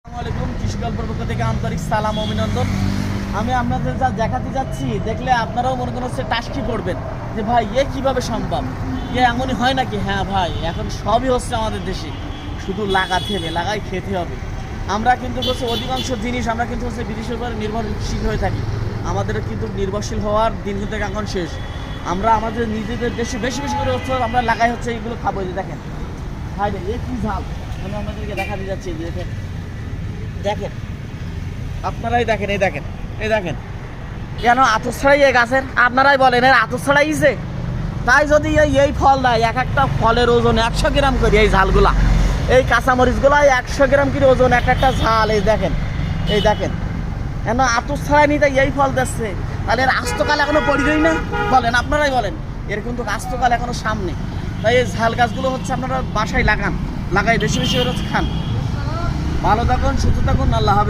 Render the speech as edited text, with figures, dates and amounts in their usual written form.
আসসালামু আলাইকুম, কৃষি গল্পের পক্ষ থেকে আন্তরিক সালাম অভিনন্দন। আমি আপনাদের যা দেখাতে যাচ্ছি দেখলে আপনারাও মনে করেন হচ্ছে টাস্কি পড়বেন যে ভাই এ কিভাবে সম্ভব, এ এমনই হয় নাকি? হ্যাঁ ভাই, এখন সবই হচ্ছে আমাদের দেশে, শুধু লাগাতে হবে, লাগাই খেতে হবে। আমরা কিন্তু হচ্ছে অধিকাংশ জিনিস আমরা কিন্তু হচ্ছে বিদেশের উপরে নির্ভরশীল হয়ে থাকি। আমাদের কিন্তু নির্ভরশীল হওয়ার দিন কিন্তু এখন শেষ। আমরা আমাদের নিজেদের দেশে বেশি বেশি করে হচ্ছে আমরা লাগাই হচ্ছে এইগুলো খাবো। এই যে দেখেন ভাই রে, এ কি ঝাল! আমি আপনাদেরকে দেখাতে যাচ্ছি, যে দেখেন দেখেন, আপনারাই দেখেন, এই দেখেন, এই দেখেন কেন আতর ছড়াই এই গাছের, আপনারাই বলেন এর আতর ছড়াইছে। তাই যদি এই ফল দেয়, এক একটা ফলের ওজন 100 গ্রাম করে, এই ঝালগুলা, এই কাঁচামরিচগুলা 100 গ্রাম করে ওজন, এক একটা ঝাল। এই দেখেন, এই দেখেন কেন আতর ছড়াই নি, তাই এই ফল দিচ্ছে। তাহলে এর আস্তকাল এখনো পড়িই না? বলেন, আপনারাই বলেন, এর কিন্তু আস্তকাল এখনো সামনে। তাই এই ঝাল গাছগুলো হচ্ছে আপনারা বাসায় লাগান, লাগাই বেশি বেশি করে খান। ভালো থাকুন, সুস্থ থাকুন, আল্লাহ হাফেজ।